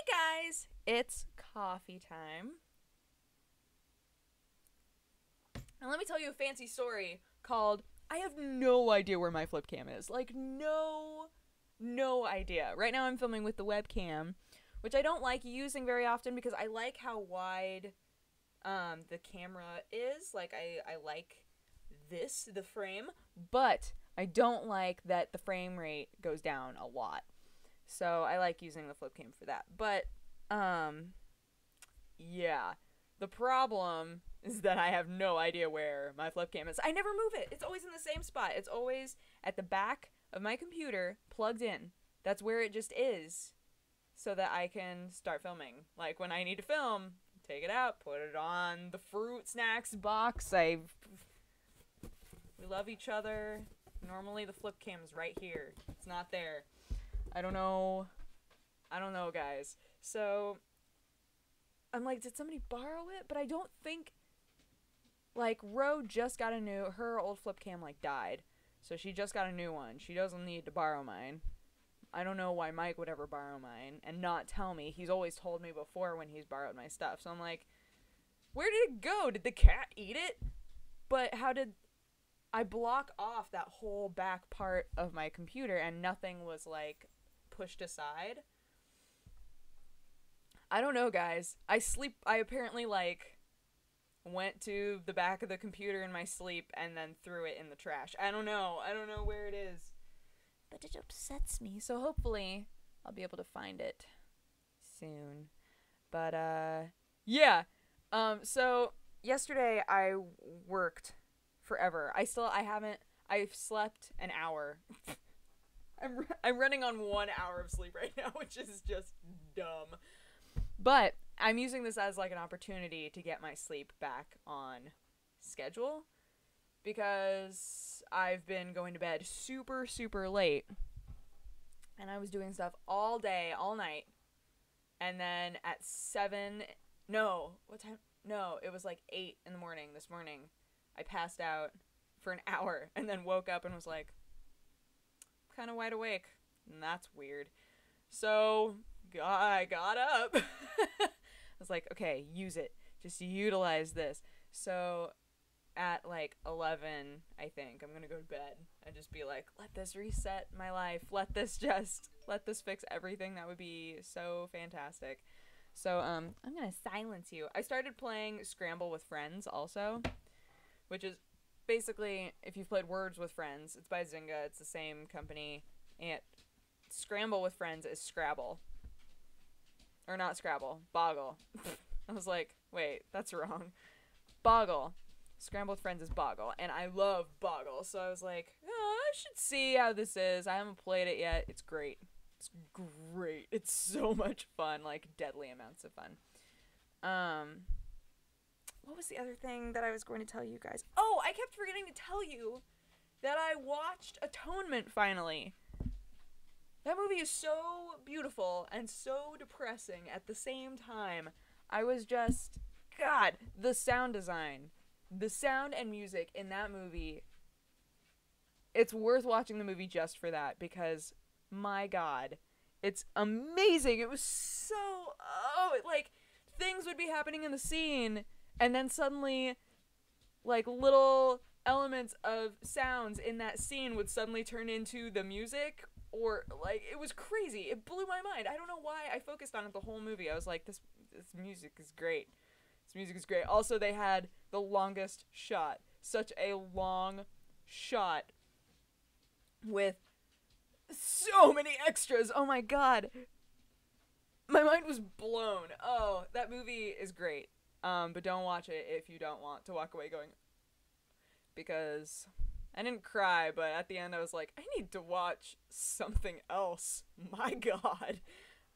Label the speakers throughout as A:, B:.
A: Hey guys, it's coffee time. And let me tell you a fancy story called I have no idea where my Flipcam is. Like, no idea. Right now I'm filming with the webcam, which I don't like using very often because I like how wide the camera is. Like, I like the frame, but I don't like that the frame rate goes down a lot. So I like using the Flipcam for that. But um yeah. The problem is that I have no idea where my Flipcam is. I never move it. It's always in the same spot. It's always at the back of my computer, plugged in. That's where it just is, so that I can start filming. Like when I need to film, take it out, put it on the fruit snacks box. We love each other. Normally the Flipcam is right here. It's not there. I don't know, guys. So I'm like, did somebody borrow it? But I don't think, like, Ro just got her old Flipcam, like, died. So she just got a new one. She doesn't need to borrow mine. I don't know why Mike would ever borrow mine and not tell me. He's always told me before when he's borrowed my stuff. So I'm like, where did it go? Did the cat eat it? But how did I block off that whole back part of my computer and nothing was, like, pushed aside? I don't know, guys. I apparently, like, went to the back of the computer in my sleep and then threw it in the trash. I don't know where it is. But it upsets me. So hopefully I'll be able to find it soon. But, yeah. So yesterday I worked forever. I've slept an hour. I'm running on 1 hour of sleep right now, which is just dumb. But I'm using this as like an opportunity to get my sleep back on schedule because I've been going to bed super, super late. And I was doing stuff all day, all night. And then at 7, no, what time? No, it was like 8 in the morning this morning. I passed out for an hour and then woke up and was like, kind of wide awake. And that's weird. So I got up. I was like, okay, use it. Just utilize this. So at like 11, I think, I'm going to go to bed and just be like, let this reset my life. Let this fix everything. That would be so fantastic. So I'm going to silence you. I started playing Scramble with Friends also, which is basically, if you've played Words with Friends, it's by Zynga. It's the same company. And Scramble with Friends is Scrabble. Or not Scrabble, Boggle. I was like, wait, that's wrong. Boggle. Scramble with Friends is Boggle, and I love Boggle, so I was like, oh, I should see how this is. I haven't played it yet. It's great. It's great. It's so much fun, like deadly amounts of fun. What was the other thing that I was going to tell you guys? Oh, I kept forgetting to tell you that I watched Atonement finally. That movie is so beautiful and so depressing at the same time. I was just, God, the sound design, the sound and music in that movie, it's worth watching the movie just for that because, my God, it's amazing. It was so, like, things would be happening in the scene and then suddenly, like, little elements of sounds in that scene would suddenly turn into the music. Or, like, it was crazy. It blew my mind. I don't know why I focused on it the whole movie. I was like, this music is great. This music is great. Also, they had the longest shot. Such a long shot with so many extras. Oh my God. My mind was blown. Oh, that movie is great. But don't watch it if you don't want to walk away going, because I didn't cry, but at the end I was like, I need to watch something else. My God.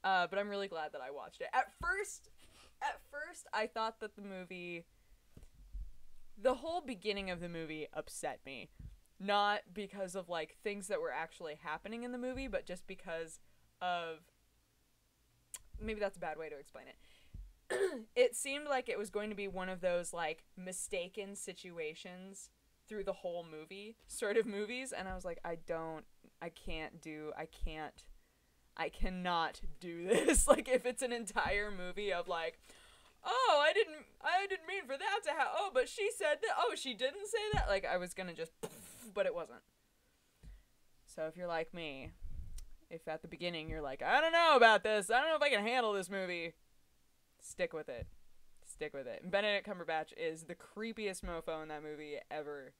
A: But I'm really glad that I watched it. At first, I thought that the whole beginning of the movie upset me. Not because of, like, things that were actually happening in the movie, but just because of, maybe that's a bad way to explain it. It seemed like it was going to be one of those, like, mistaken situations through the whole movie sort of movies, and I was like, I can't I cannot do this. Like, if it's an entire movie of like, oh, I didn't mean for that to happen. Oh, but she said that. Oh, she didn't say that. Like, I was gonna just, but it wasn't. So if you're like me, if at the beginning you're like, I don't know about this, I don't know if I can handle this movie, stick with it. Stick with it. And Benedict Cumberbatch is the creepiest mofo in that movie ever.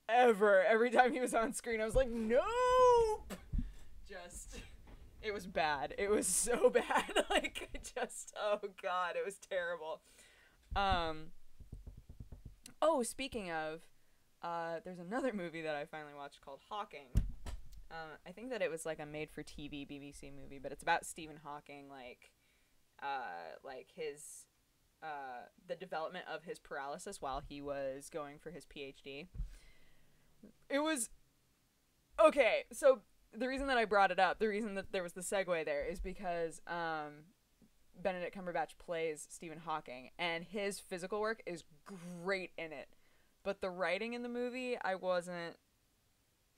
A: Ever. Every time he was on screen, I was like, nope! Just, it was bad. It was so bad. Like, just, oh god, it was terrible. Oh, speaking of, there's another movie that I finally watched called Hawking. I think that it was like a made-for-TV BBC movie, but it's about Stephen Hawking, like his, the development of his paralysis while he was going for his PhD. It was, okay, so the reason that I brought it up, the reason that there was the segue there is because, Benedict Cumberbatch plays Stephen Hawking, and his physical work is great in it. But the writing in the movie, I wasn't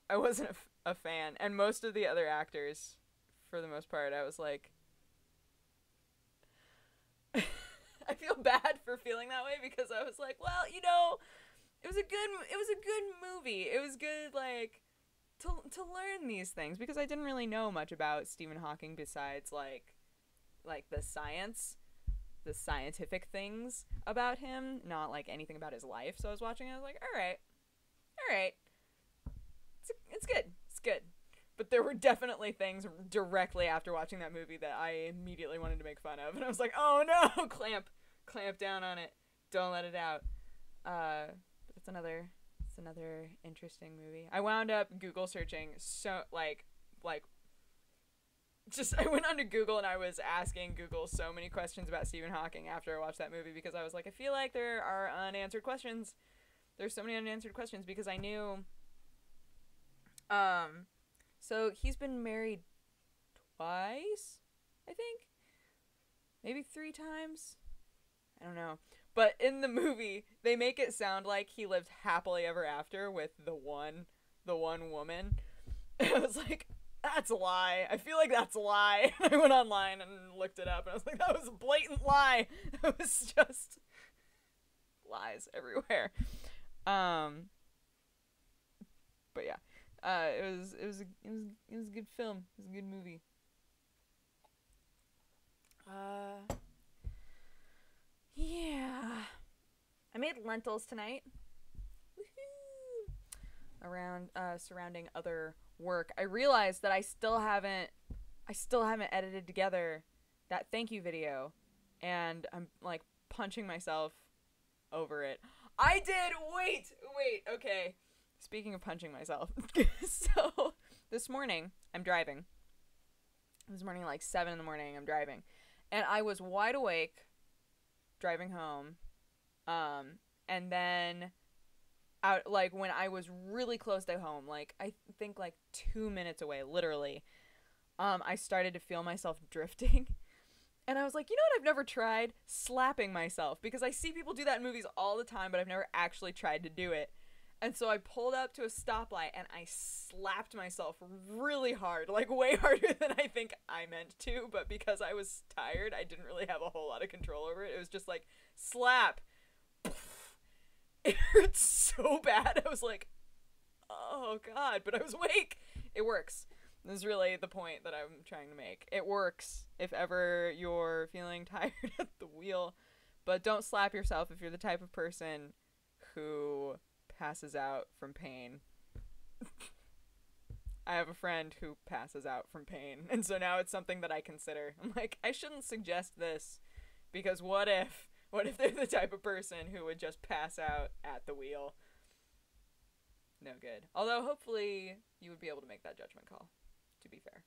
A: a fan. And most of the other actors, for the most part, I was like, I feel bad for feeling that way because I was like, well, you know, it was a good movie. It was good, like, to learn these things, because I didn't really know much about Stephen Hawking besides like the scientific things about him, not like anything about his life. So I was watching it, I was like, all right, it's good. But there were definitely things directly after watching that movie that I immediately wanted to make fun of, and I was like, oh no, clamp down on it, don't let it out. But it's another interesting movie. I wound up Google searching, so like just, I went onto Google and I was asking Google so many questions about Stephen Hawking after I watched that movie, because I was like, I feel like there are unanswered questions. There's so many unanswered questions, because I knew, so he's been married twice, I think? Maybe 3 times? I don't know. But in the movie, they make it sound like he lived happily ever after with the one woman. And I was like, that's a lie. I feel like that's a lie. I went online and looked it up, and I was like, that was a blatant lie. That was just lies everywhere. But yeah, it was a good film. It was a good movie. Yeah, I made lentils tonight. Woohoo! Around surrounding other work, I realized that I still haven't edited together that thank you video, and I'm like punching myself over it. I did. Wait, okay, speaking of punching myself, so this morning I'm driving. This morning, like 7 in the morning, I'm driving, and I was wide awake driving home, and then out, like, when I was really close to home, like, I think, like, 2 minutes away, literally, I started to feel myself drifting, and I was like, you know what I've never tried? Slapping myself, because I see people do that in movies all the time, but I've never actually tried to do it. And so I pulled up to a stoplight, and I slapped myself really hard, like, way harder than I think I meant to, but because I was tired, I didn't really have a whole lot of control over it. It was just like, slap. It hurt so bad. I was like, oh god, but I was awake. It works. This is really the point that I'm trying to make. It works if ever you're feeling tired at the wheel, but don't slap yourself if you're the type of person who passes out from pain. I have a friend who passes out from pain, and so now it's something that I consider. I'm like, I shouldn't suggest this, because what if they're the type of person who would just pass out at the wheel? No good. Although, hopefully, you would be able to make that judgment call, to be fair.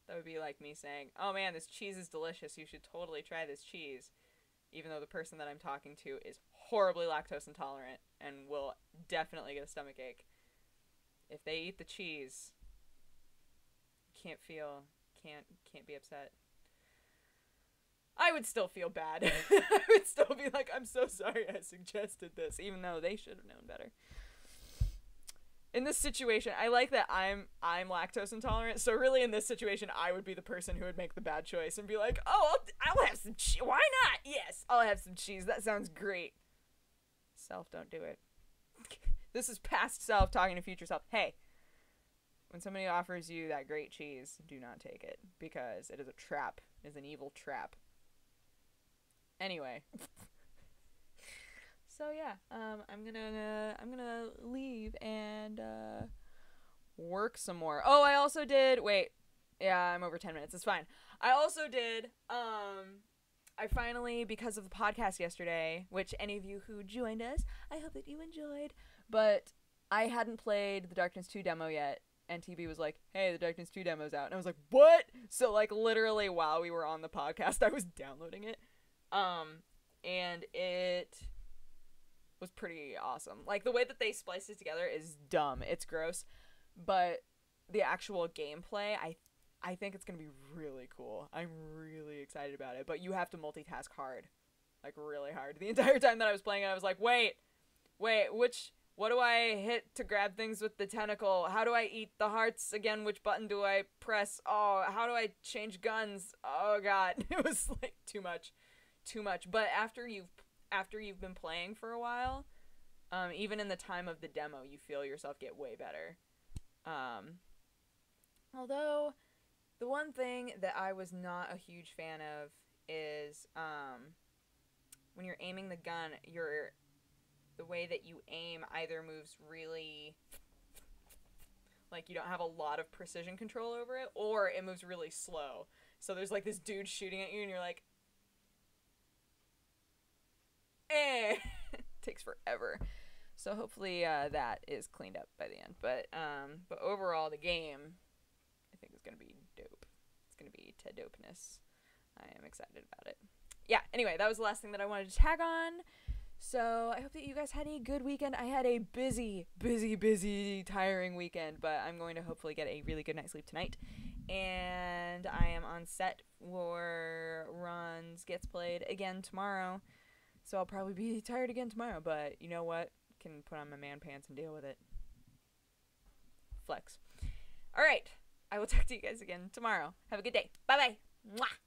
A: That would be like me saying, oh man, this cheese is delicious, you should totally try this cheese, even though the person that I'm talking to is horribly lactose intolerant and will definitely get a stomachache. If they eat the cheese, can't be upset. I would still feel bad. I would still be like, I'm so sorry I suggested this, even though they should have known better. in this situation, I like that I'm lactose intolerant. So really, in this situation, I would be the person who would make the bad choice and be like, "Oh, I'll have some cheese. Why not? Yes, I'll have some cheese. That sounds great." Self, don't do it. This is past self talking to future self. Hey, when somebody offers you that great cheese, do not take it because it is a trap. It is an evil trap. Anyway. So yeah, I'm gonna leave and work some more. Oh, I also did. Wait, yeah, I'm over 10 minutes. It's fine. I also did. I finally, because of the podcast yesterday, which any of you who joined us, I hope that you enjoyed. But I hadn't played the Darkness 2 demo yet, and TB was like, "Hey, the Darkness 2 demo's out," and I was like, "What?" So like literally while we were on the podcast, I was downloading it, and it was pretty awesome. Like, the way that they spliced it together is dumb. It's gross. But the actual gameplay, I think it's going to be really cool. I'm really excited about it. But you have to multitask hard. Like, really hard. The entire time that I was playing it, I was like, wait, what do I hit to grab things with the tentacle? How do I eat the hearts again? Which button do I press? Oh, how do I change guns? Oh, God. It was, like, too much. But after you've been playing for a while, even in the time of the demo, you feel yourself get way better. Although, the one thing that I was not a huge fan of is, when you're aiming the gun, the way that you aim either moves really, like, you don't have a lot of precision control over it, or it moves really slow. So there's, like, this dude shooting at you, and you're like, takes forever. So hopefully that is cleaned up by the end. But overall, the game, I think, is going to be dope. It's going to be dopeness. I am excited about it. Yeah, anyway, that was the last thing that I wanted to tag on. So I hope that you guys had a good weekend. I had a busy, tiring weekend, but I'm going to hopefully get a really good night's sleep tonight. And I am on set for Ron's Gets Played again tomorrow. So I'll probably be tired again tomorrow, but you know what? Can put on my man pants and deal with it. Flex. All right. I will talk to you guys again tomorrow. Have a good day. Bye-bye. Mwah.